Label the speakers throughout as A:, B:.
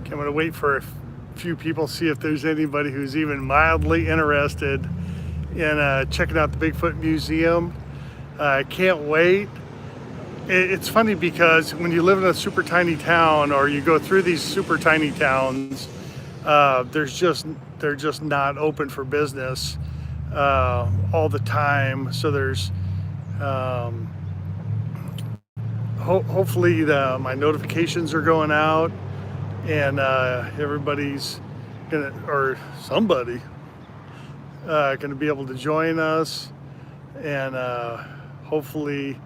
A: I'm going to wait for a few people, see if there's anybody who's even mildly interested in checking out the Bigfoot Museum. I can't wait. It's funny because when you live in a super tiny town, or you go through these super tiny towns, they're just not open for business all the time. So there's hopefully my notifications are going out, and everybody's gonna, or somebody gonna be able to join us, and hopefully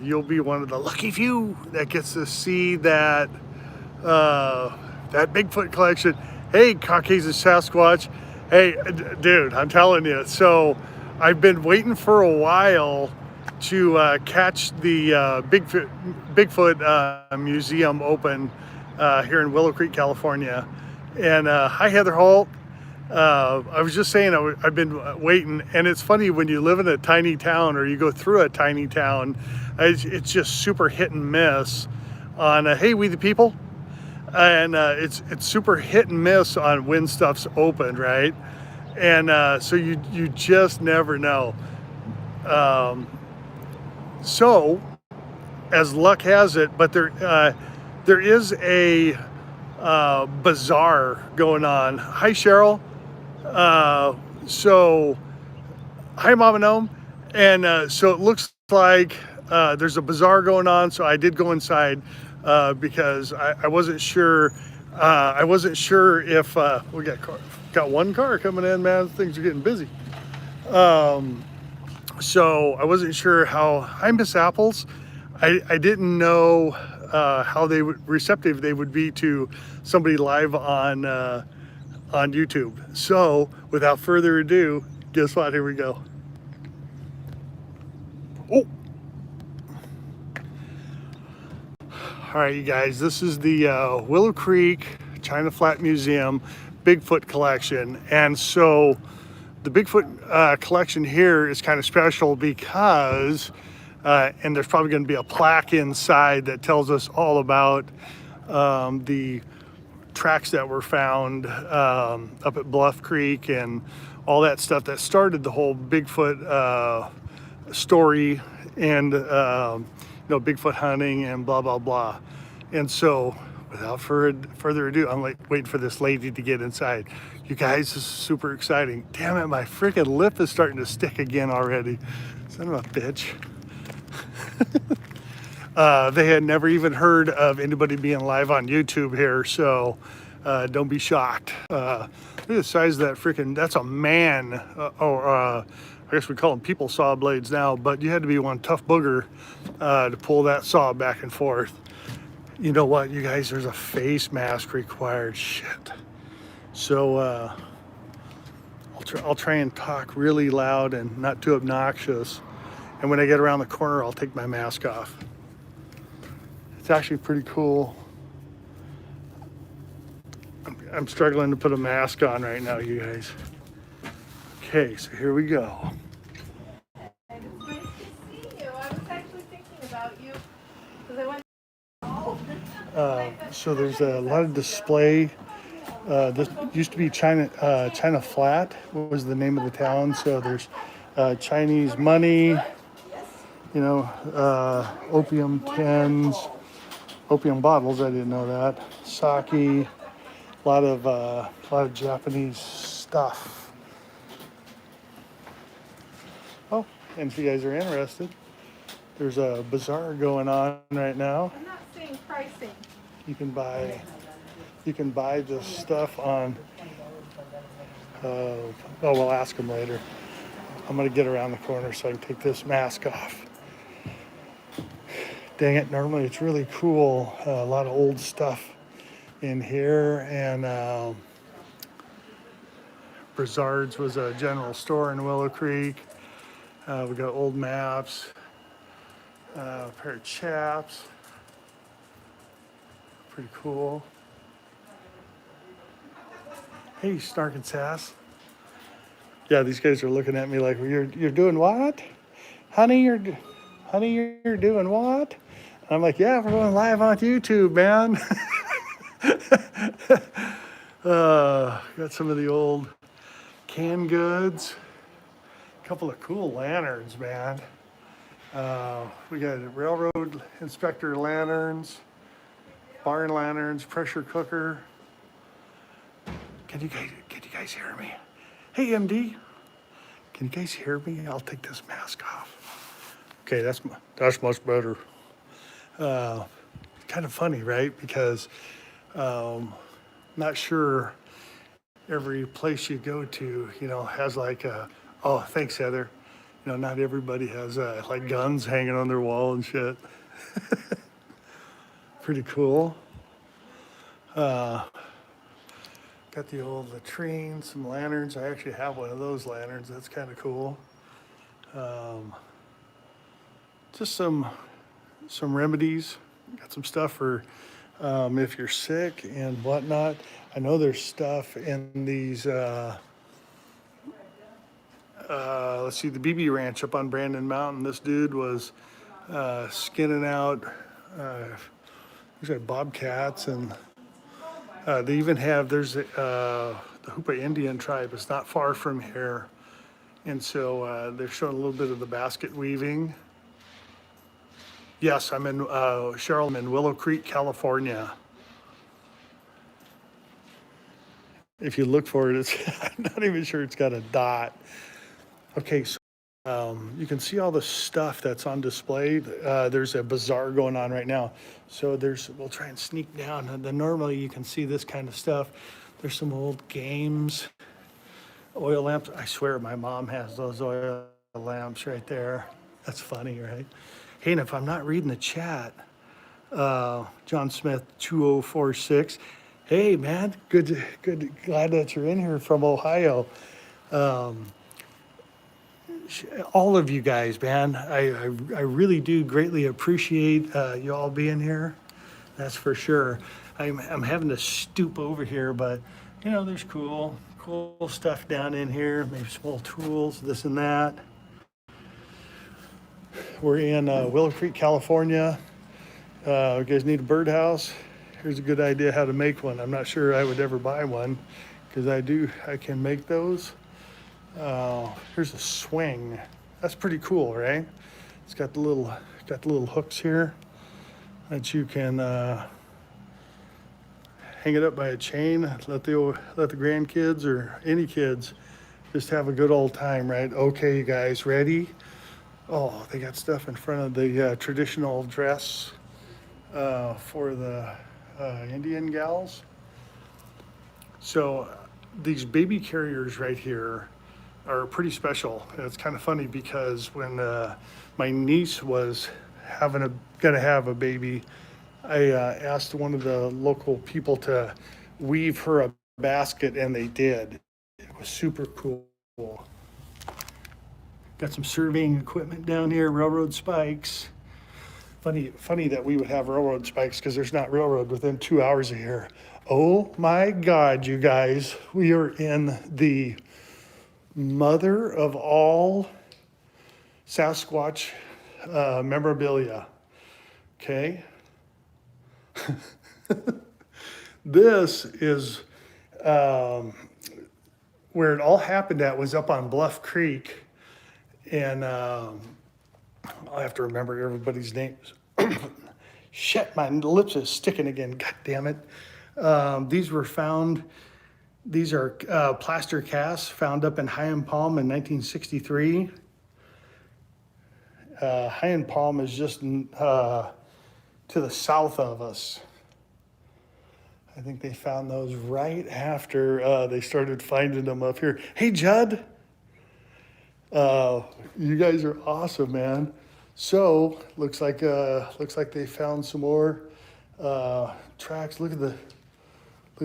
A: you'll be one of the lucky few that gets to see that that Bigfoot collection. Hey, Caucasian Sasquatch. Hey, dude, I'm telling you. So I've been waiting for a while to catch the Bigfoot Museum open here in Willow Creek, California. And hi, Heather Holt. I was just saying I've been waiting, and it's funny when you live in a tiny town, or you go through a tiny town, it's just super hit and miss on hey, we the people, and it's super hit and miss on when stuff's open, right? And so you just never know. So as luck has it, but there is a bazaar going on. Hi, Cheryl. So hi, Mama Gnome. And so it looks like there's a bazaar going on. So I did go inside because I wasn't sure. I wasn't sure if we got one car coming in, man. Things are getting busy. So I wasn't sure how. Hi, Miss Apples. I didn't know how receptive they would be to somebody live on YouTube. So without further ado, guess what? Here we go. Oh, all right, you guys. This is the Willow Creek China Flat Museum Bigfoot collection, and so the Bigfoot collection here is kind of special because, and there's probably going to be a plaque inside that tells us all about the tracks that were found up at Bluff Creek and all that stuff that started the whole Bigfoot story, and Bigfoot hunting and blah blah blah. And so without further ado, I'm like waiting for this lady to get inside. You guys, this is super exciting. Damn it, my freaking lip is starting to stick again already. Son of a bitch. They had never even heard of anybody being live on YouTube here, so don't be shocked. Look at the size of that freaking, that's a man, I guess we call them people saw blades now, but you had to be one tough booger to pull that saw back and forth. You know what, you guys, there's a face mask required. Shit. So I'll try and talk really loud and not too obnoxious. And when I get around the corner, I'll take my mask off. It's actually pretty cool. I'm struggling to put a mask on right now, you guys. Okay, so here we go.
B: And it's nice to see you. I was actually thinking about you because I went.
A: So there's a lot of display. This used to be China Flat was the name of the town. So there's Chinese money, opium tins, opium bottles. I didn't know that. Sake, a lot of Japanese stuff. Oh, and if you guys are interested, there's a bazaar going on right now.
B: I'm not saying pricing.
A: You can buy this stuff on. We'll ask them later. I'm gonna get around the corner so I can take this mask off. Dang it! Normally it's really cool. A lot of old stuff in here, and Brizard's was a general store in Willow Creek. We got old maps, a pair of chaps. Pretty cool. Hey, Snark and Sass. Yeah, these guys are looking at me like, you're doing what? Honey, you're doing what? And I'm like, yeah, we're going live on YouTube, man. got some of the old canned goods. A couple of cool lanterns, man. We got railroad inspector lanterns, barn lanterns, pressure cooker. Can you guys hear me? Hey, MD, can you guys hear me? I'll take this mask off. Okay, that's much better. Kind of funny, right? Because not sure every place you go to, has like a, oh, thanks, Heather. Not everybody has like guns hanging on their wall and shit. Pretty cool. Got the old latrine, some lanterns. I actually have one of those lanterns. That's kind of cool. Just some remedies. Got some stuff for if you're sick and whatnot. I know there's stuff in these. Let's see, the BB Ranch up on Brandon Mountain. This dude was skinning out. He's got bobcats, and they even have. There's the Hoopa Indian tribe. It's not far from here, and so they're showing a little bit of the basket weaving. Yes, I'm in Cheryl. I'm in Willow Creek, California. If you look for it, I'm not even sure it's got a dot. Okay, so you can see all the stuff that's on display. There's a bazaar going on right now. So we'll try and sneak down. And then normally you can see this kind of stuff. There's some old games, oil lamps. I swear my mom has those oil lamps right there. That's funny, right? Hey, and if I'm not reading the chat, John Smith 2046. Hey, man, good, glad that you're in here from Ohio. All of you guys, man, I really do greatly appreciate you all being here. That's for sure. I'm having to stoop over here, but there's cool stuff down in here. Maybe small tools, this and that. We're in Willow Creek, California. You guys need a birdhouse? Here's a good idea how to make one. I'm not sure I would ever buy one because I can make those. Here's a swing. That's pretty cool, right? It's got the little hooks here that you can hang it up by a chain. Let the grandkids or any kids just have a good old time, right? Okay, you guys, ready? Oh, they got stuff in front of the traditional dress for the Indian gals. So these baby carriers right here are pretty special. And it's kind of funny because when my niece was gonna have a baby, I asked one of the local people to weave her a basket, and they did. It was super cool. Got some surveying equipment down here, railroad spikes. Funny that we would have railroad spikes because there's not railroad within 2 hours of here. Oh my God, you guys, we are in the mother of all Sasquatch memorabilia. Okay. This is where it all happened at, was up on Bluff Creek. And I'll have to remember everybody's names. Shit, my lips is sticking again. God damn it. These were found. These are plaster casts found up in High and Palm in 1963. High and Palm is just to the south of us. I think they found those right after they started finding them up here. Hey, Judd. You guys are awesome, man. So looks like they found some more tracks. Look at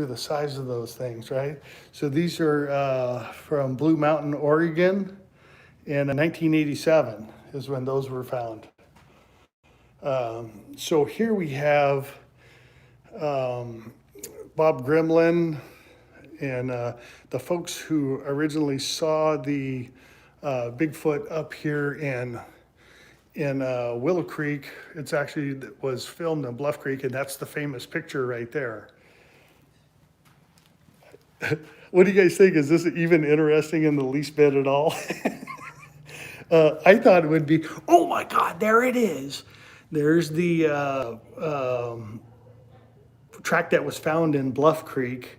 A: the size of those things, right? So these are from Blue Mountain, Oregon, in 1987 is when those were found. So here we have Bob Grimlin and the folks who originally saw the Bigfoot up here in Willow Creek. It's actually was filmed in Bluff Creek, and that's the famous picture right there. What do you guys think? Is this even interesting in the least bit at all? I thought it would be, oh my God, there it is. There's the track that was found in Bluff Creek.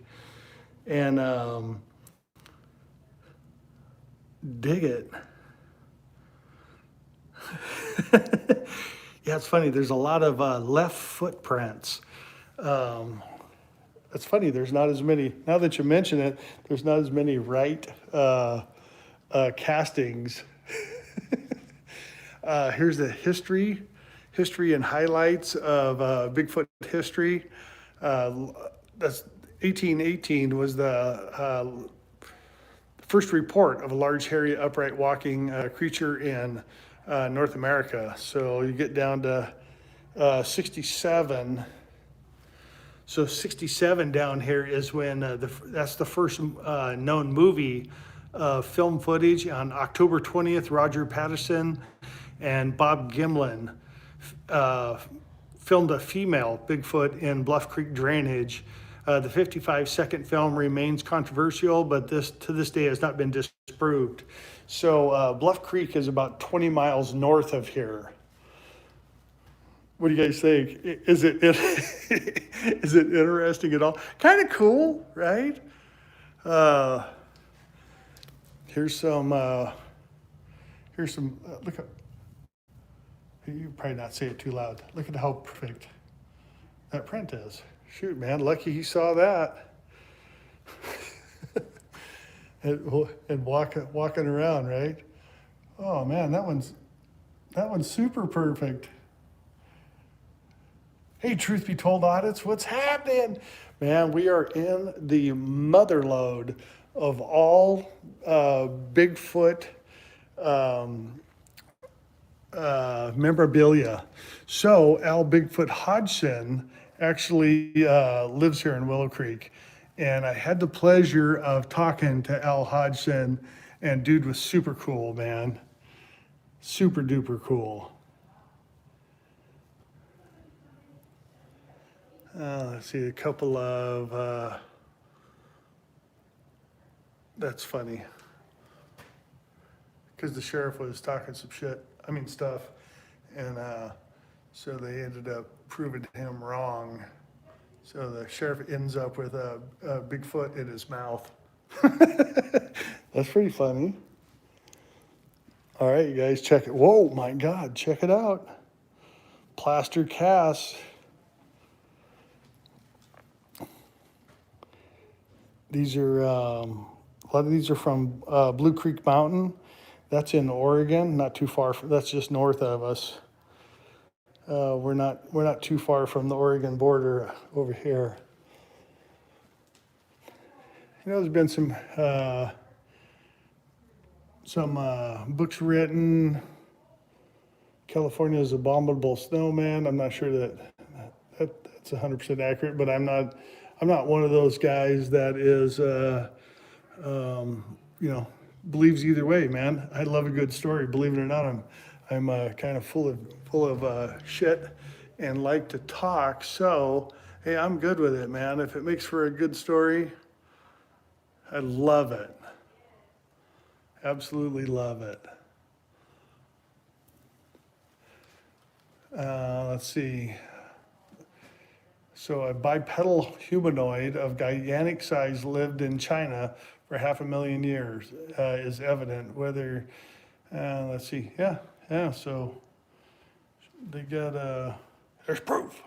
A: And dig it. Yeah, it's funny. There's a lot of left footprints. It's funny. There's not as many, now that you mention it, there's not as many right castings. Here's the history and highlights of Bigfoot history. That's 1818 was the first report of a large, hairy, upright walking creature in North America. So you get down to 67. So 67 down here is when that's the first known movie film footage. On October 20th, Roger Patterson and Bob Gimlin filmed a female Bigfoot in Bluff Creek drainage. The 55-second film remains controversial, but to this day has not been disproved. So Bluff Creek is about 20 miles north of here. What do you guys think? Is it is it interesting at all? Kind of cool, right? Here's some. Look at. You probably not say it too loud. Look at how perfect that print is. Shoot, man, lucky he saw that. and walking around, right? Oh man, that one's super perfect. Hey, truth be told, audits, what's happening? Man, we are in the mother lode of all Bigfoot memorabilia. So Al Bigfoot Hodgson actually lives here in Willow Creek. And I had the pleasure of talking to Al Hodgson, and dude was super cool, man. Super duper cool. Let's see, a couple of, that's funny. Because the sheriff was talking some stuff. And so they ended up proving him wrong. So the sheriff ends up with a Bigfoot in his mouth. That's pretty funny. All right, you guys, check it. Whoa, my God, check it out. Plaster Casts. These are, a lot of these are from Blue Creek Mountain. That's in Oregon, not too far that's just north of us. We're not too far from the Oregon border over here. You know, there's been some books written. California is abominable snowman. I'm not sure that's 100% accurate, but I'm not one of those guys that is, believes either way, man. I love a good story. Believe it or not, I'm kind of full of shit and like to talk. So, hey, I'm good with it, man. If it makes for a good story, I love it. Absolutely love it. Let's see. So a bipedal humanoid of gigantic size lived in China for 500,000 years is evident. Whether, let's see, yeah. So they got there's proof.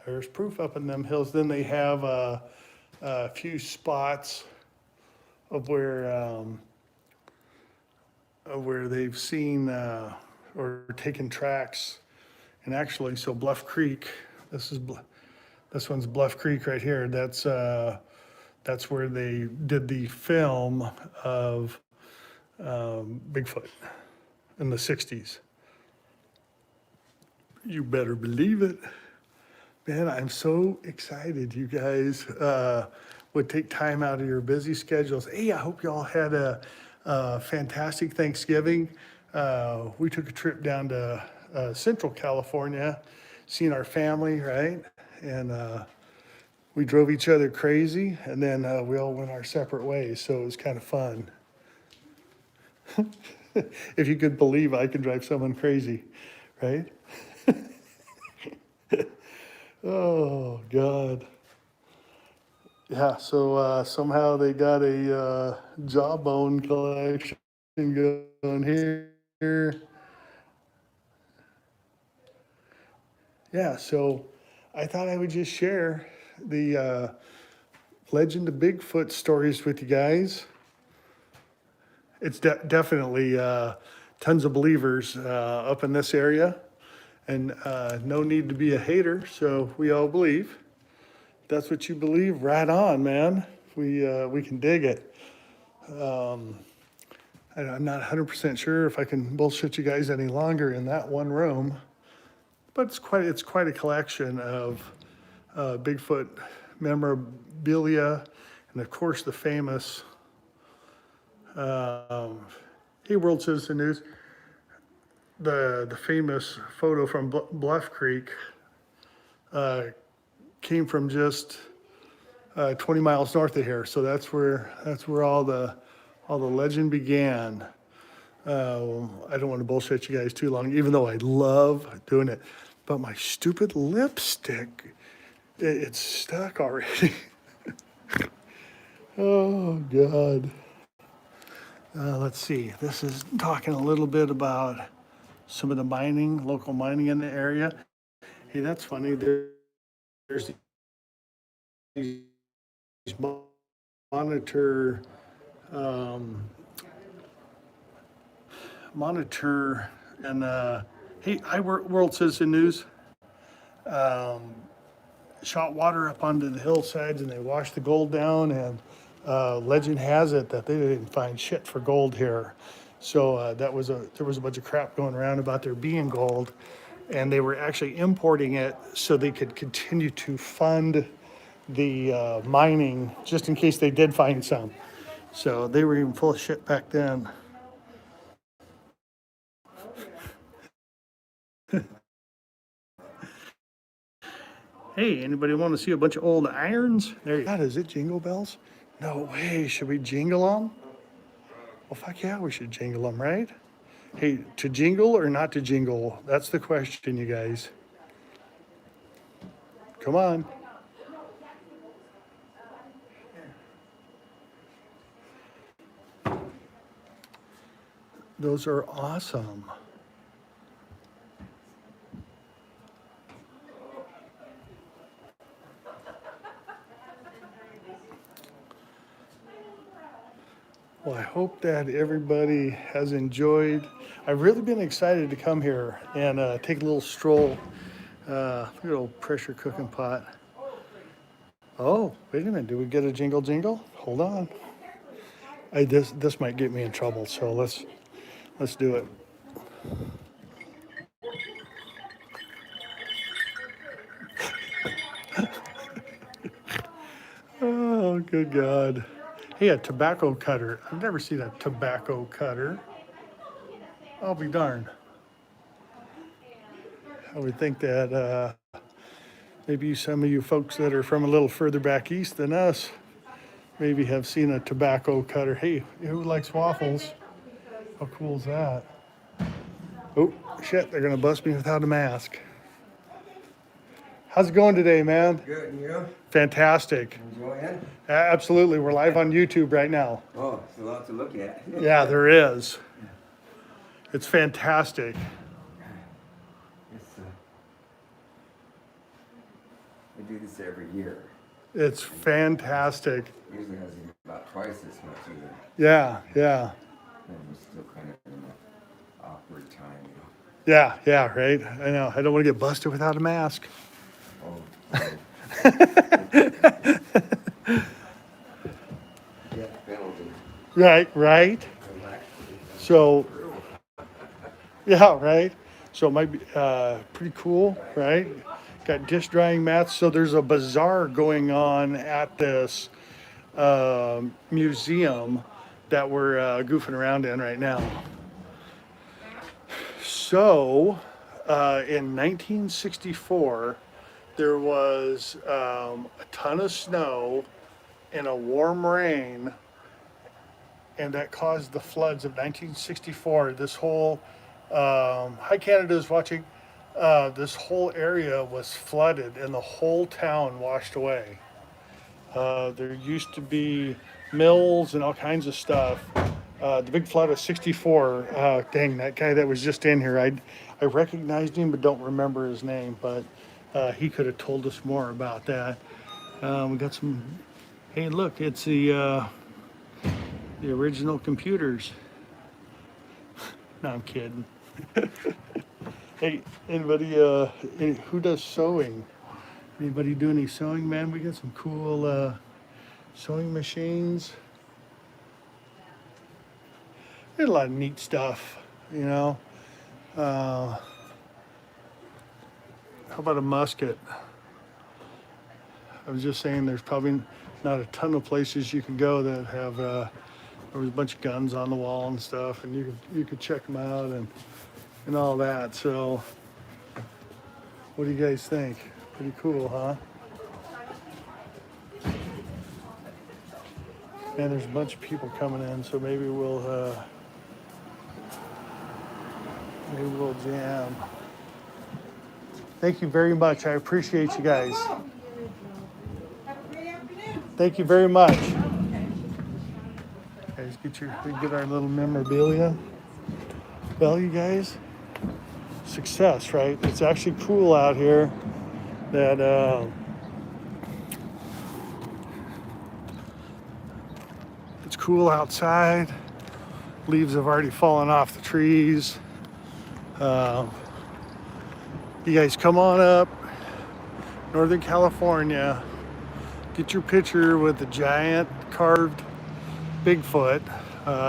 A: There's proof up in them hills. Then they have a few spots of where they've seen or taken tracks. And actually, so Bluff Creek, this one's Bluff Creek right here. That's where they did the film of Bigfoot in the 60s. You better believe it. Man, I'm so excited you guys would take time out of your busy schedules. Hey, I hope you all had a fantastic Thanksgiving. We took a trip down to Central California, seeing our family, right? And we drove each other crazy, and then we all went our separate ways. So it was kind of fun. If you could believe I could drive someone crazy, right? Oh God. Yeah, so somehow they got a jawbone collection going here. Yeah, so I thought I would just share the legend of Bigfoot stories with you guys. It's definitely tons of believers up in this area, and no need to be a hater, so we all believe. That's what you believe, right on, man. We can dig it. I'm not 100% sure if I can bullshit you guys any longer in that one room, but it's quite a collection of Bigfoot memorabilia, and of course the famous. Hey, World Citizen News. The famous photo from Bluff Creek came from just 20 miles north of here. So that's where all the legend began. I don't want to bullshit you guys too long, even though I love doing it. But my stupid lipstick, it's stuck already. Oh God. Let's see. This is talking a little bit about some of the local mining in the area. Hey, that's funny. There's these monitor and hey, World Citizen News. Shot water up onto the hillsides and they washed the gold down, and legend has it that they didn't find shit for gold here. So there was a bunch of crap going around about there being gold, and they were actually importing it so they could continue to fund the mining just in case they did find some. So they were even full of shit back then. Hey, anybody want to see a bunch of old irons? There you go. God, is it Jingle Bells? No way. Should we jingle them? Well, fuck yeah, we should jingle them, right? Hey, to jingle or not to jingle? That's the question, you guys. Come on. Those are awesome. Well, I hope that everybody has enjoyed. I've really been excited to come here and take a little stroll. Look at the old pressure cooking pot. Oh, wait a minute. Do we get a jingle jingle? Hold on. This might get me in trouble, so let's do it. Oh, good God. Hey, a tobacco cutter. I've never seen a tobacco cutter. I'll be darned. I would think that maybe some of you folks that are from a little further back east than us maybe have seen a tobacco cutter. Hey, who likes waffles? How cool is that? Oh, shit, they're going to bust me without a mask. How's it going today, man?
C: Good, and you?
A: Fantastic.
C: Enjoying?
A: Absolutely. We're live on YouTube right now.
C: Oh, it's a lot to look at.
A: Yeah, there is. It's fantastic.
C: We do this every year.
A: It's fantastic.
C: Usually has about twice as much either.
A: Yeah, yeah.
C: And we're still kind of in an awkward time, you know.
A: Yeah, right. I know. I don't want to get busted without a mask.
C: Oh. Yeah, penalty.
A: Right. So, yeah, right. So it might be pretty cool, right? Got dish drying mats. So there's a bazaar going on at this museum that we're goofing around in right now. So, in 1964, there was a ton of snow and a warm rain, and that caused the floods of 1964. This whole, hi Canada is watching, this whole area was flooded and the whole town washed away. There used to be mills and all kinds of stuff. The big flood of 64, dang, that guy that was just in here, I recognized him but don't remember his name, but he could have told us more about that. We got some, hey look, it's the original computers. No, I'm kidding. Hey, anybody, who does sewing? Anybody do any sewing, man? We got some cool sewing machines. There's a lot of neat stuff, you know. How about a musket? I was just saying there's probably not a ton of places you can go that have, there was a bunch of guns on the wall and stuff, and you could check them out and all that. So what do you guys think? Pretty cool, huh? And there's a bunch of people coming in, so maybe we'll jam. Thank you very much. I appreciate you guys. Thank you very much. Guys, we get our little memorabilia. Well, you guys, success, right? It's actually cool out here that it's cool outside. Leaves have already fallen off the trees. You guys come on up, Northern California, get your picture with the giant carved Bigfoot.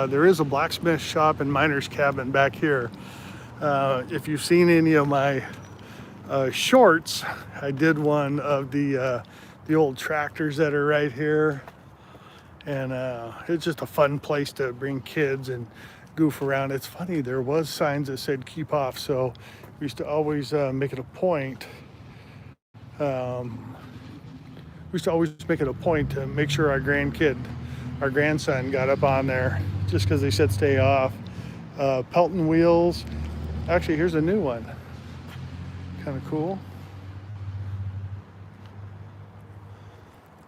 A: There is a blacksmith shop and miner's cabin back here. If you've seen any of my shorts, I did one of the old tractors that are right here, and it's just a fun place to bring kids and goof around. It's funny, there was signs that said keep off, so we used to always make it a point. To make sure our grandson got up on there, just because they said stay off. Pelton wheels. Actually, here's a new one. Kind of cool.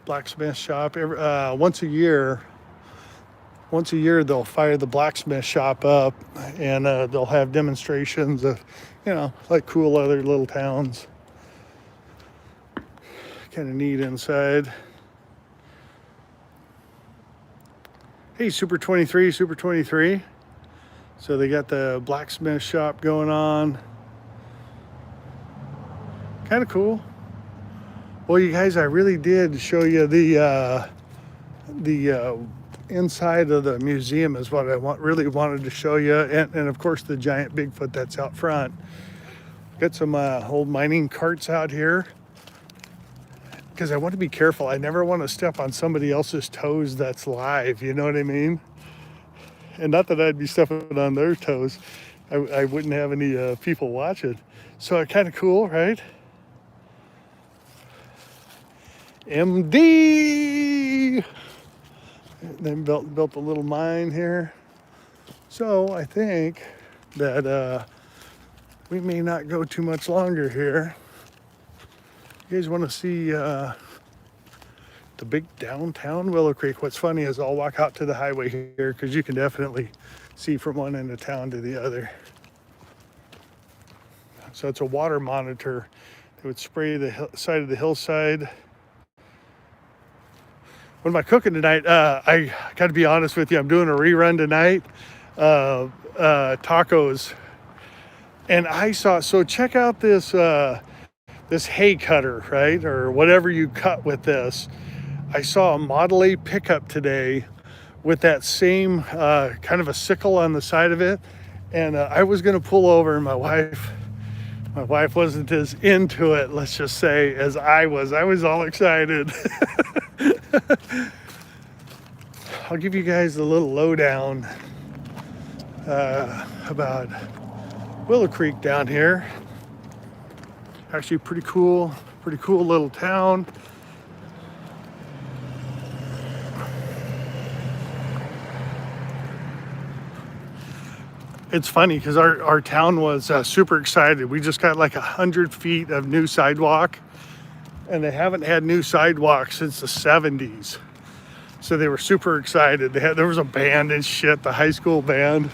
A: Blacksmith Shop. Once a year they'll fire the blacksmith shop up, and they'll have demonstrations of, like cool other little towns. Kind of neat inside. Hey, Super 23. So they got the blacksmith shop going on. Kind of cool. Well, you guys, I really did show you the inside of the museum is what I really wanted to show you, and of course the giant Bigfoot that's out front. Got some old mining carts out here, because I want to be careful. I never want to step on somebody else's toes that's live, you know what I mean? And not that I'd be stepping on their toes. I wouldn't have any people watching. So kind of cool, right? MD! Then built a little mine here. So I think that we may not go too much longer here. You guys want to see the big downtown Willow Creek? What's funny is I'll walk out to the highway here, because you can definitely see from one end of town to the other. So it's a water monitor. It would spray the side of the hillside. What am I cooking tonight? I got to be honest with you. I'm doing a rerun tonight. Tacos. And I saw, so check out this this hay cutter, right? Or whatever you cut with this. I saw a Model A pickup today with that same kind of a sickle on the side of it. And I was going to pull over, and my wife wasn't as into it, let's just say, as I was. I was all excited. I'll give you guys a little lowdown about Willow Creek down here. Actually pretty cool. Pretty cool little town. It's funny because our town was super excited. We just got like 100 feet of new sidewalk, and they haven't had new sidewalks since the 70s. So they were super excited. There was a band and shit, the high school band.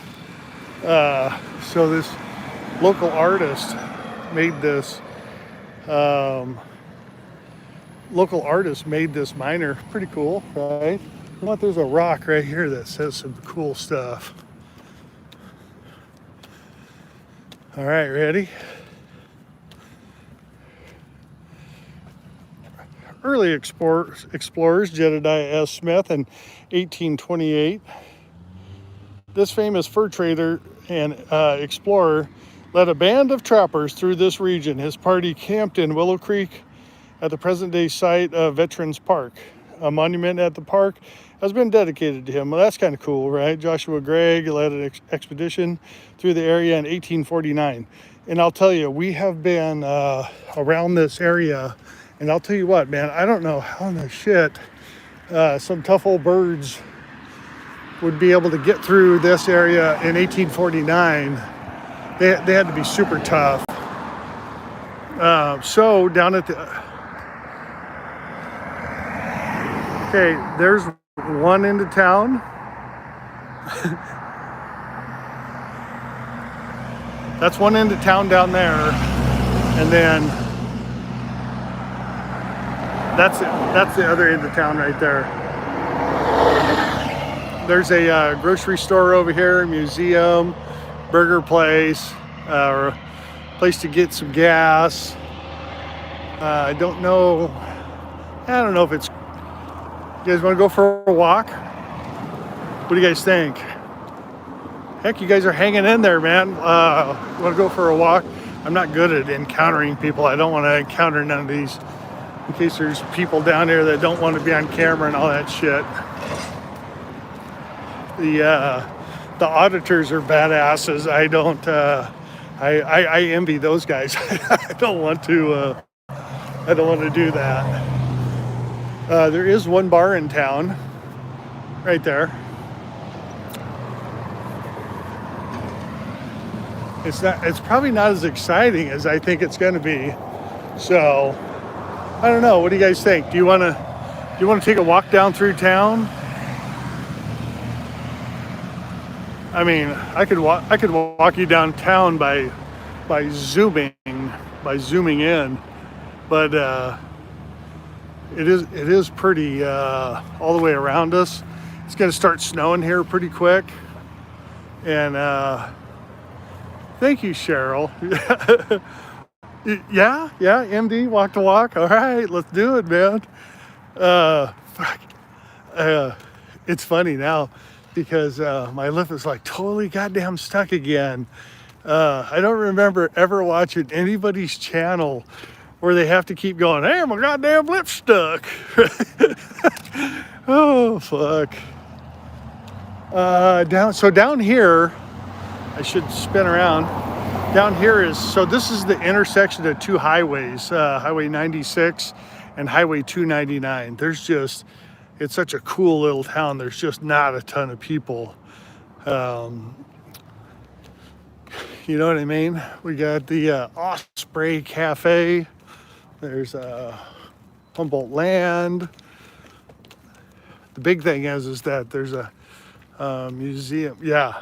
A: So this local artist made this. Local artist made this miner. Pretty cool, right? You know what? There's a rock right here that says some cool stuff. All right, ready? Early explorers, Jedediah S. Smith in 1828. This famous fur trader and explorer led a band of trappers through this region. His party camped in Willow Creek at the present-day site of Veterans Park. A monument at the park has been dedicated to him. Well, that's kind of cool, right? Joshua Gregg led an expedition through the area in 1849. And I'll tell you, we have been around this area, and I'll tell you what, man, I don't know how in the shit some tough old birds would be able to get through this area in 1849. They had to be super tough. So down at the... Okay, there's one end of town. That's one end of town down there. And then that's the other end of town right there. There's a grocery store over here, museum, burger place, or a place to get some gas. I don't know if it's... You guys want to go for a walk? What do you guys think? Heck, you guys are hanging in there, man. Want to go for a walk? I'm not good at encountering people. I don't want to encounter none of these, in case there's people down here that don't want to be on camera and all that shit. The auditors are badasses. I don't. I envy those guys. I don't want to. I don't want to do that. There is one bar in town, right there. It's probably not as exciting as I think it's going to be. So, I don't know. What do you guys think? Do you want to take a walk down through town? I mean, I could walk you downtown by zooming in, but it is pretty all the way around us. It's going to start snowing here pretty quick, and thank you, Cheryl. yeah, MD, walk the walk. All right, let's do it, man. It's funny now because my lip is like totally goddamn stuck again. I don't remember ever watching anybody's channel where they have to keep going, hey, my goddamn lip's stuck. Oh, fuck. Down here, I should spin around. Down here this is the intersection of two highways, Highway 96 and Highway 299. It's such a cool little town. There's just not a ton of people. You know what I mean? We got the Osprey Cafe. There's Humboldt Land. The big thing is that there's a museum. Yeah,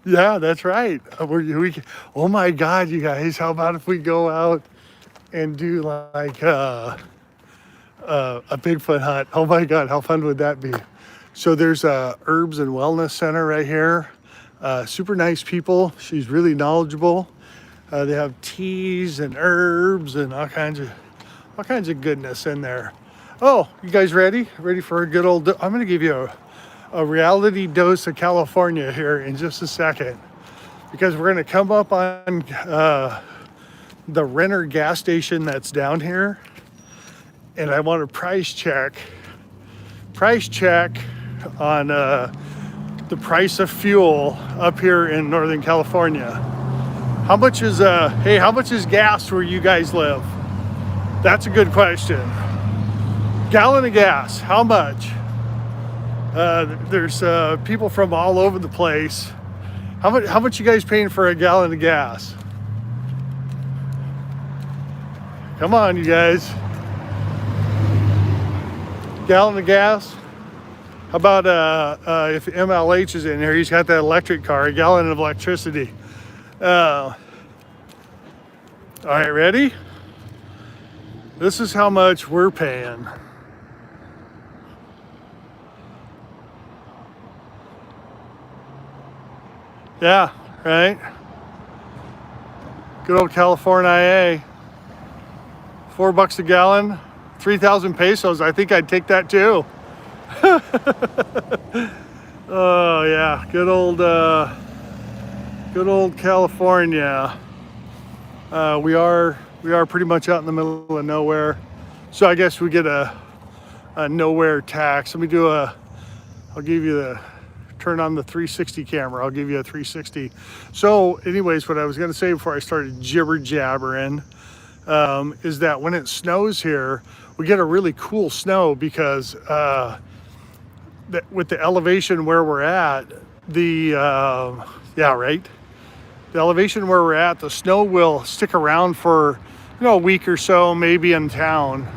A: that's right. Oh my God, you guys! How about if we go out and do like a Bigfoot hunt? Oh my God, how fun would that be? So there's a Herbs and Wellness Center right here. Super nice people. She's really knowledgeable. They have teas and herbs and all kinds of goodness in there. Oh, you guys ready? Ready for a good old... I'm going to give you a reality dose of California here in just a second, because we're going to come up on the Renner gas station that's down here, and I want to price check on the price of fuel up here in Northern California. How much is hey, how much is gas where you guys live? That's a good question. Gallon of gas, how much? There's people from all over the place. How much you guys paying for a gallon of gas? Come on, you guys. Gallon of gas? How about if MLH is in here, he's got that electric car, a gallon of electricity. All right, ready? This is how much we're paying. Yeah, right? Good old California. $4 a gallon, 3,000 pesos. I think I'd take that too. Oh yeah, good old California. We are pretty much out in the middle of nowhere, so I guess we get a nowhere tax. Let me do I'll give you turn on the 360 camera. I'll give you a 360. So anyways, what I was going to say before I started jibber jabbering is that when it snows here, we get a really cool snow because with the elevation where we're at, the elevation where we're at, the snow will stick around for a week or so, maybe in town,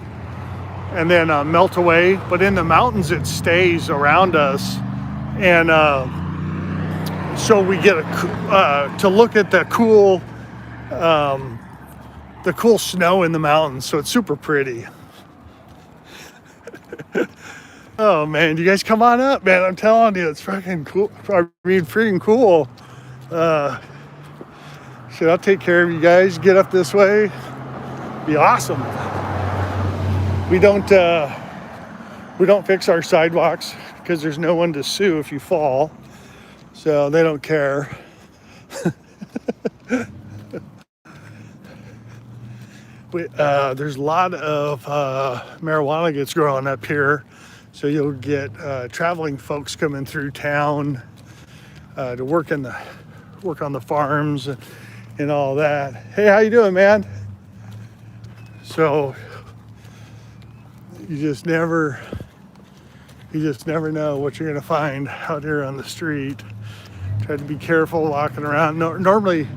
A: and then melt away. But in the mountains, it stays around us, and so we get to look at the cool snow in the mountains. So it's super pretty. Oh man, you guys come on up, man. I'm telling you, it's freaking cool. I mean, freaking cool. Should I take care of you guys? Get up this way. Be awesome. We don't fix our sidewalks because there's no one to sue if you fall. So they don't care. There's a lot of marijuana gets growing up here. So you'll get traveling folks coming through town to work on the farms and all that. Hey, how you doing, man? So you just never know what you're gonna find out here on the street. Try to be careful walking around. Normally,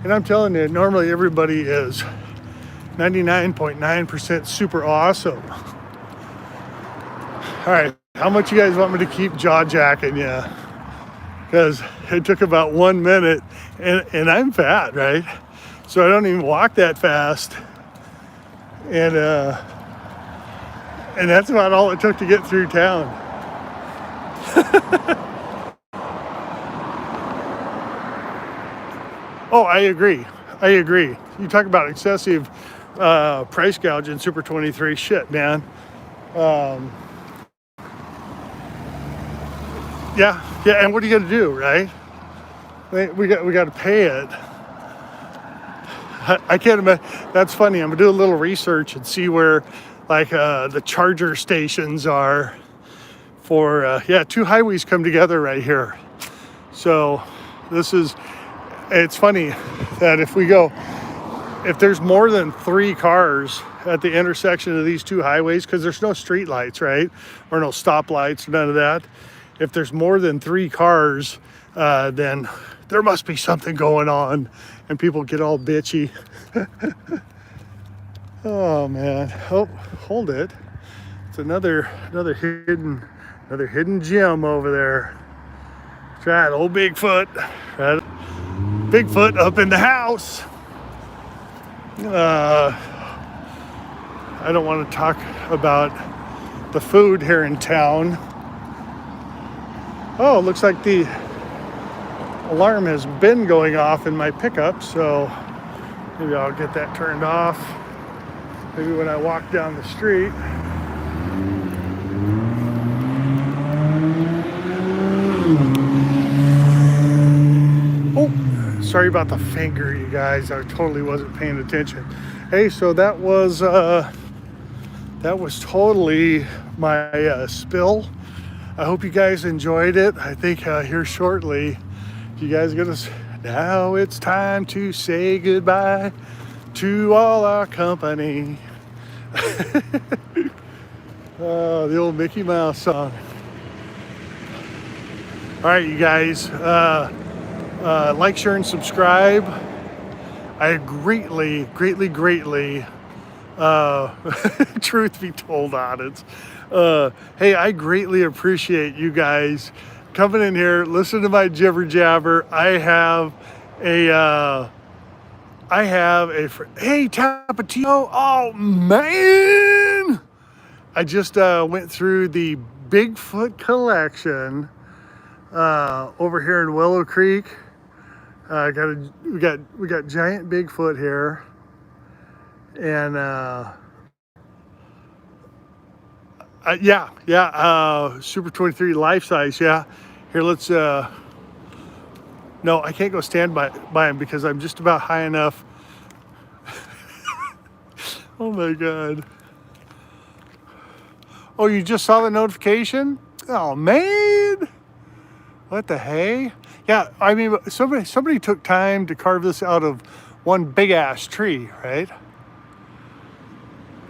A: and I'm telling you, normally everybody is 99.9% super awesome. All right, how much you guys want me to keep jaw-jacking you? Because it took about 1 minute, and I'm fat, right? So I don't even walk that fast. And that's about all it took to get through town. Oh, I agree. You talk about excessive price gouging, Super 23, shit, man. Yeah, and what are you gonna do, right? We got to pay it. I can't imagine. That's funny. I'm gonna do a little research and see where, like, the charger stations are for. Two highways come together right here. So it's funny that if there's more than 3 cars at the intersection of these two highways, because there's no street lights, right, or no stoplights, none of that. If there's more than 3 cars, then there must be something going on, and people get all bitchy. Oh man! Oh, hold it! It's another hidden gem over there. That's right, old Bigfoot. Right, Bigfoot up in the house. I don't want to talk about the food here in town. Oh, it looks like the alarm has been going off in my pickup, so maybe I'll get that turned off. Maybe when I walk down the street. Oh, sorry about the finger, you guys. I totally wasn't paying attention. Hey, so that was totally my spill. I hope you guys enjoyed it. I think here shortly, you guys are gonna Now it's time to say goodbye to all our company. The old Mickey Mouse song. All right, you guys, like, share, and subscribe. I greatly, truth be told, on it. Hey, I greatly appreciate you guys coming in here, listen to my jibber jabber. I have a hey, Tapatio. Oh man, I just went through the Bigfoot collection over here in Willow Creek. We got giant Bigfoot here, and Super 23 life size. Yeah, here, let's no, I can't go stand by him because I'm just about high enough. Oh my God. Oh, you just saw the notification? Oh man, what the hey? Yeah, I mean, somebody took time to carve this out of one big ass tree, right?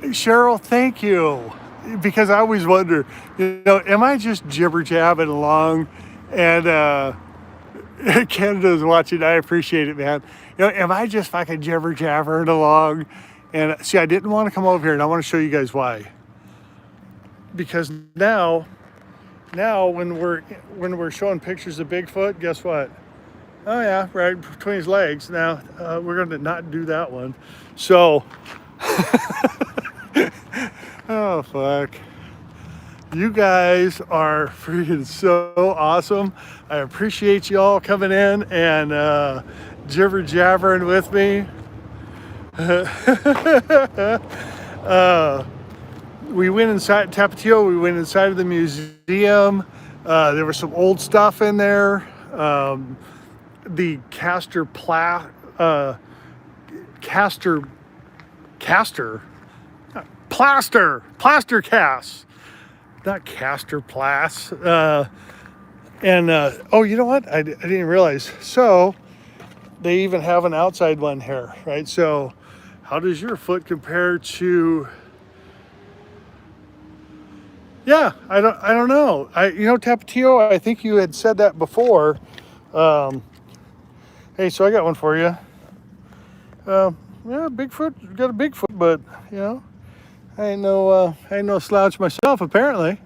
A: Cheryl, thank you. Because I always wonder, am I just jibber jabbing along? And Canada's watching. I appreciate it, man. Am I just fucking jibber jabbering along? And see, I didn't want to come over here, and I want to show you guys why. Because now when we're showing pictures of Bigfoot, guess what? Oh yeah, right between his legs. Now we're going to not do that one. So, oh fuck. You guys are freaking so awesome. I appreciate you all coming in and jibber jabbering with me. We went inside Tapatio. We went inside of the museum. There was some old stuff in there. The Plaster Casts, not Castor Plas. Oh, you know what? I didn't realize. So they even have an outside one here, right? So how does your foot compare to? Yeah, I don't know. Tapatio, I think you had said that before. Hey, so I got one for you. Yeah, Bigfoot, got a Bigfoot, but I ain't no slouch myself, apparently.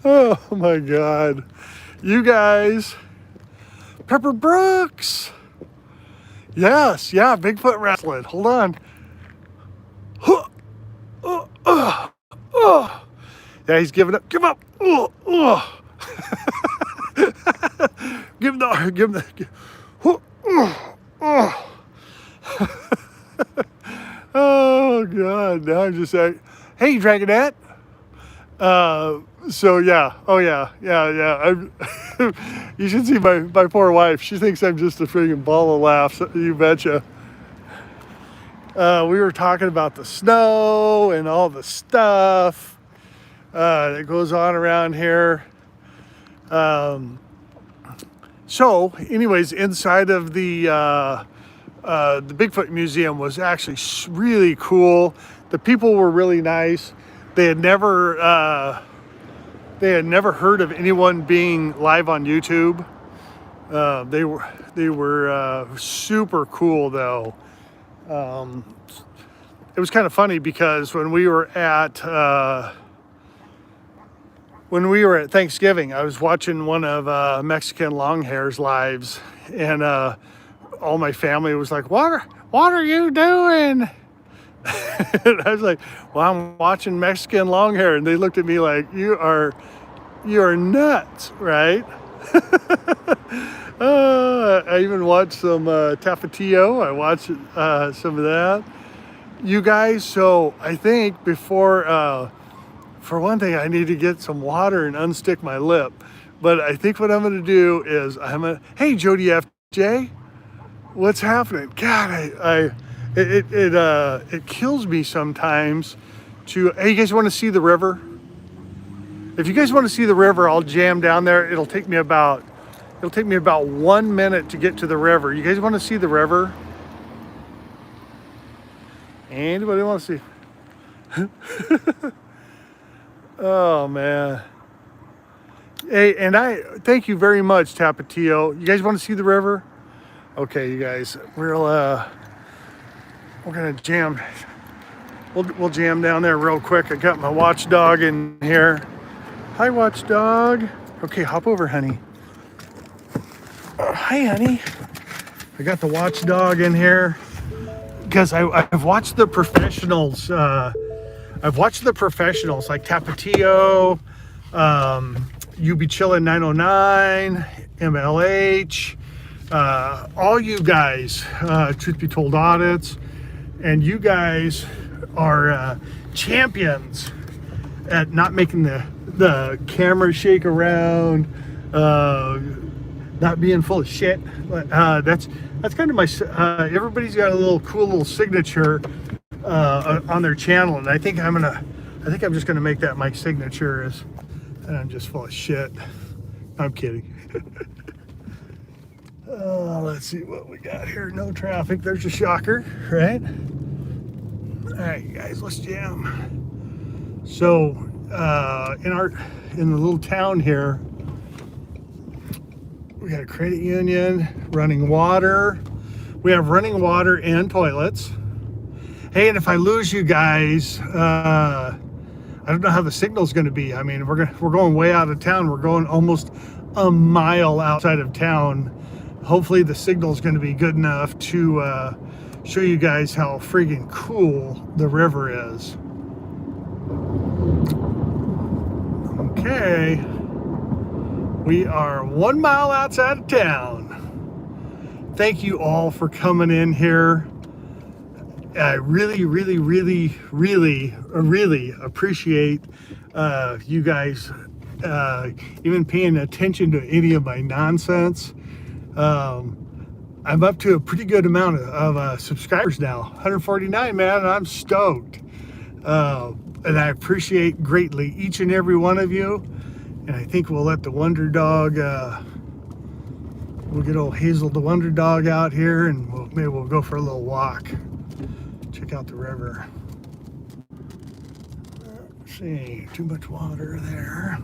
A: Oh my God, you guys, Pepper Brooks. Yes, yeah, Bigfoot wrestling. Hold on. Yeah, he's giving up. Give up. Give him the. Oh God! Now I'm just like, hey, Dragonette. So yeah. Oh yeah. You should see my poor wife. She thinks I'm just a freaking ball of laughs. You betcha. We were talking about the snow and all the stuff that goes on around here. So anyways, inside of the Bigfoot Museum was actually really cool. The people were really nice. They had never heard of anyone being live on YouTube. They were super cool though. It was kind of funny because when we were at Thanksgiving, I was watching one of Mexican Longhair's lives, and all my family was like, what are you doing? And I was like, well, I'm watching Mexican Longhair. And they looked at me like, you are nuts, right? I even watched some Tapatio. I watched some of that. You guys, so I think before, for one thing, I need to get some water and unstick my lip. But I think what I'm going to do is hey, Jody FJ, what's happening? God, it kills me sometimes to, hey, you guys want to see the river? If you guys want to see the river, I'll jam down there. It'll take me about It'll take me about 1 minute to get to the river. You guys want to see the river? Anybody want to see? Oh man. Hey, and I thank you very much, Tapatio. You guys want to see the river? Okay, you guys, we're gonna jam. We'll jam down there real quick. I got my watchdog in here. Hi, watchdog. Okay, hop over, honey. Hi, honey. I got the watchdog in here because I've watched the professionals. I've watched the professionals like Tapatio, UB Chillin' 909, MLH, all you guys, Truth Be Told Audits, and you guys are champions at not making the camera shake around, not being full of shit. That's kind of my. Everybody's got a cool little signature on their channel, and I think I'm just gonna make that my signature is, and I'm just full of shit. I'm kidding. Let's see what we got here. No traffic. There's a shocker, right? All right, you guys, let's jam. So, in the little town here, we got a credit union, running water. We have running water and toilets. Hey, and if I lose you guys, I don't know how the signal's going to be. I mean, we're going way out of town. We're going almost a mile outside of town. Hopefully the signal's going to be good enough to show you guys how friggin' cool the river is. Okay, we are 1 mile outside of town. Thank you all for coming in here. I really, really, really, really, really appreciate you guys even paying attention to any of my nonsense. I'm up to a pretty good amount of subscribers now, 149, man, and I'm stoked. And I appreciate greatly each and every one of you. And I think we'll let the Wonder Dog, we'll get old Hazel the Wonder Dog out here, and maybe we'll go for a little walk. Check out the river. Let's see, too much water there.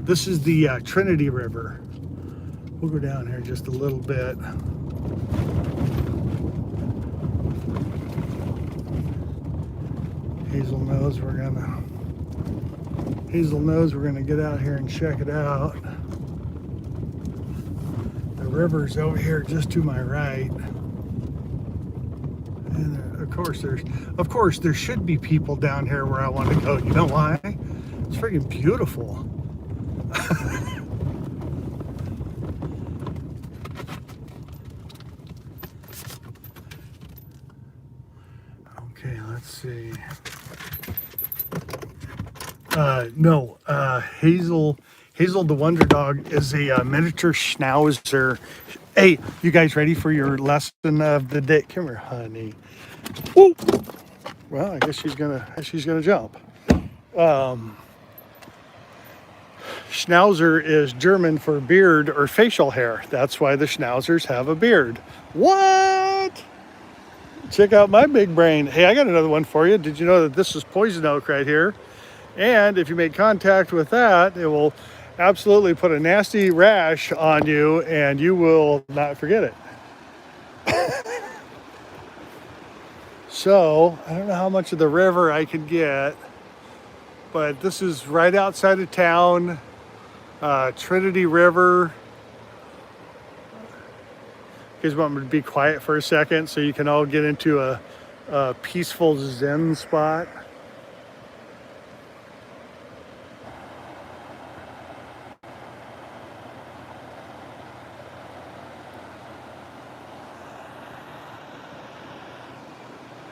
A: This is the Trinity River. We'll go down here just a little bit. Hazel knows we're gonna get out here and check it out. The river's over here just to my right. And of course there should be people down here where I want to go. You know why? It's freaking beautiful. Okay, let's see. Hazel the Wonder Dog is a miniature schnauzer. Hey, you guys ready for your lesson of the day? Come here, honey. Woo! Well, I guess she's gonna jump. Schnauzer is German for beard or facial hair. That's why the schnauzers have a beard. What? Check out my big brain. Hey, I got another one for you. Did you know that this is poison oak right here? And if you make contact with that, it will absolutely put a nasty rash on you, and you will not forget it. So, I don't know how much of the river I can get, but this is right outside of town, Trinity River. You guys want me to be quiet for a second so you can all get into a peaceful Zen spot?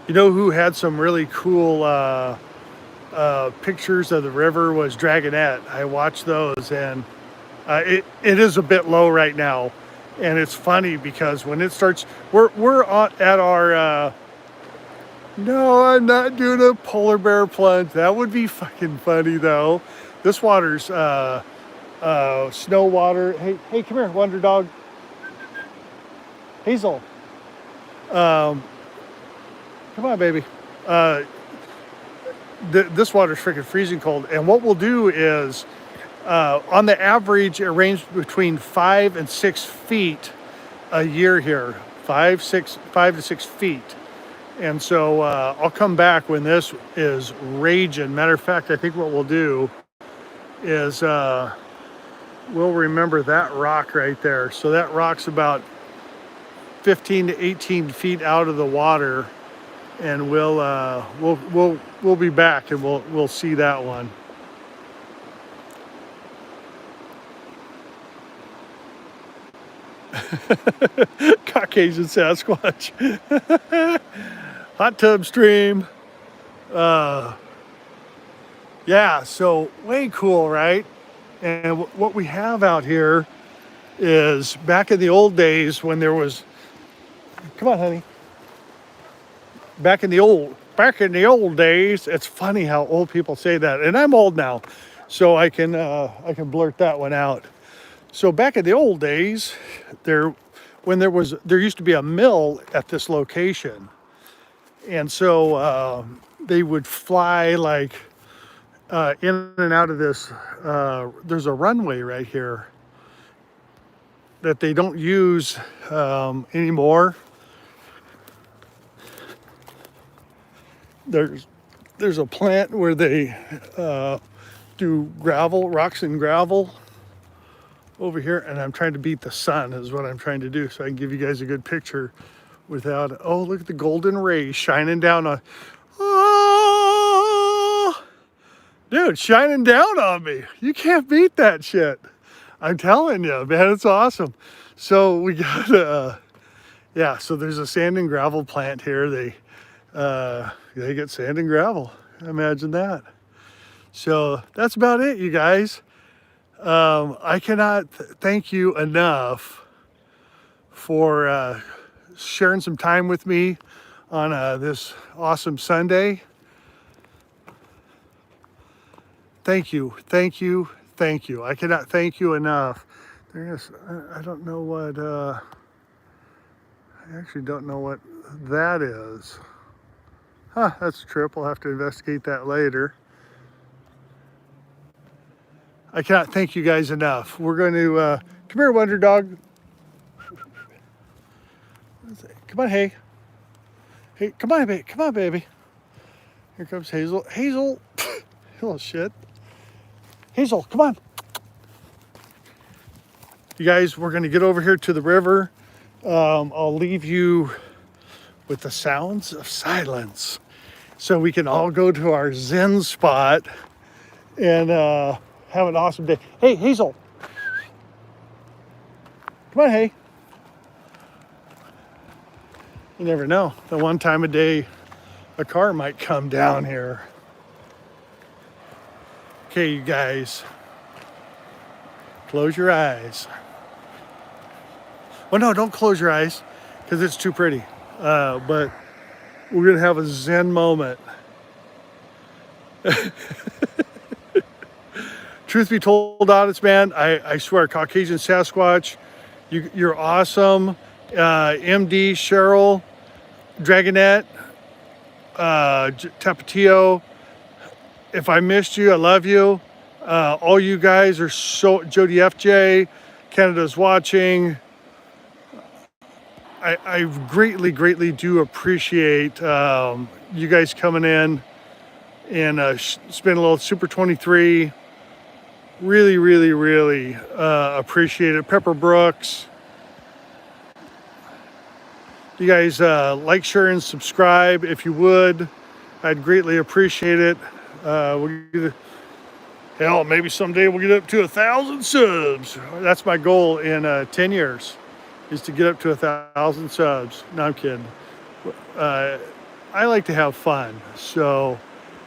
A: You know who had some really cool pictures of the river was Dragonette. I watched those, and it is a bit low right now, and it's funny because when it starts, we're at our. No, I'm not doing a polar bear plunge. That would be fucking funny though. This water's snow water. Hey, come here, Wonder Dog. Hazel. Come on, baby. This water's freaking freezing cold. And what we'll do is, on the average, it ranges between 5 and 6 feet a year here. 5 to 6 feet. And so I'll come back when this is raging. Matter of fact, I think what we'll do is we'll remember that rock right there. So that rock's about 15 to 18 feet out of the water, and we'll be back and we'll see that one. Caucasian Sasquatch. Hot tub stream. Yeah, so way cool, right? And what we have out here is back in the old days when there was, come on, honey. Back in the old days, it's funny how old people say that. And I'm old now, so I can blurt that one out. So back in the old days, there used to be a mill at this location. And so they would fly like in and out of this. There's a runway right here that they don't use anymore. There's a plant where they do rocks and gravel over here, and I'm trying to beat the sun is what I'm trying to do so I can give you guys a good picture without, oh, look at the golden rays shining down on, oh, dude, shining down on me. You can't beat that shit. I'm telling you, man, it's awesome. So we got, yeah, so there's a sand and gravel plant here. They get sand and gravel. Imagine that. So that's about it, you guys. I cannot thank you enough for sharing some time with me on this awesome Sunday. Thank you, thank you, thank you. I cannot thank you enough. I don't know what, I actually don't know what that is. Huh, that's a trip. We'll have to investigate that later. I cannot thank you guys enough. We're going to, come here, Wonder Dog. Come on, hey. Hey, come on, baby. Come on, baby. Here comes Hazel. Hazel. Little shit. Hazel, come on. You guys, we're going to get over here to the river. I'll leave you with the sounds of silence so we can all go to our Zen spot and have an awesome day. Hey, Hazel. Come on, hey. You never know. The one time a day a car might come down here. Okay, you guys. Close your eyes. Well, no, don't close your eyes because it's too pretty. But we're going to have a Zen moment. Truth be told, honest man, I swear, Caucasian Sasquatch, you're awesome. MD, Cheryl, Dragonette, Tapatio. If I missed you, I love you. All you guys are so, Jody FJ, Canada's watching. I greatly, greatly do appreciate you guys coming in and spend a little Super 23. Really, really, really appreciate it. Pepper Brooks. You guys like, share, and subscribe if you would. I'd greatly appreciate it. Hell, maybe someday we'll get up to 1,000 subs. That's my goal in 10 years, is to get up to 1,000 subs. No, I'm kidding. I like to have fun, so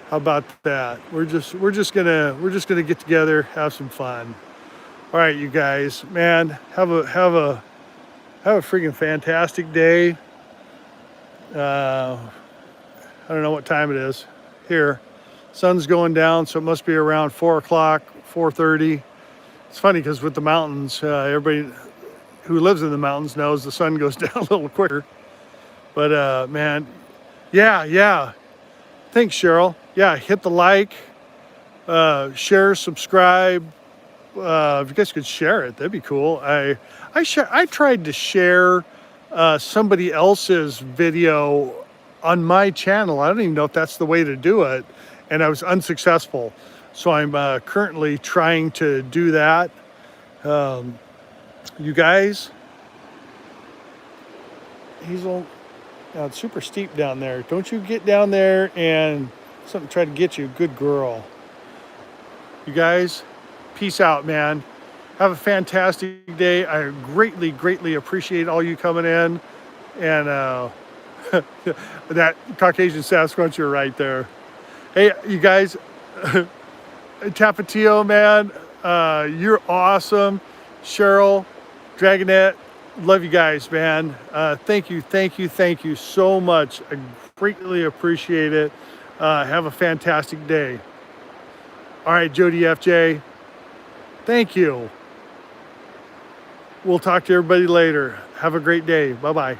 A: how about that? We're just gonna get together, have some fun. All right, you guys, man, have a freaking fantastic day. I don't know what time it is here. Sun's going down, so it must be around 4 o'clock, 4:30. It's funny because with the mountains, everybody who lives in the mountains knows the sun goes down a little quicker. But man, yeah. Thanks, Cheryl. Yeah, hit the like, share, subscribe. If you guys could share it, that'd be cool. I tried to share somebody else's video on my channel. I don't even know if that's the way to do it, and I was unsuccessful. So I'm currently trying to do that. You guys, Hazel, now it's super steep down there. Don't you get down there and something try to get you. Good girl. You guys, peace out, man. Have a fantastic day. I greatly appreciate all you coming in. And that Caucasian Sasquatch, you're right there. Hey, you guys, Tapatio, man, you're awesome. Cheryl, Dragonette, love you guys, man. Thank you so much. I greatly appreciate it. Have a fantastic day. All right, Jody FJ, thank you. We'll talk to everybody later. Have a great day. Bye-bye.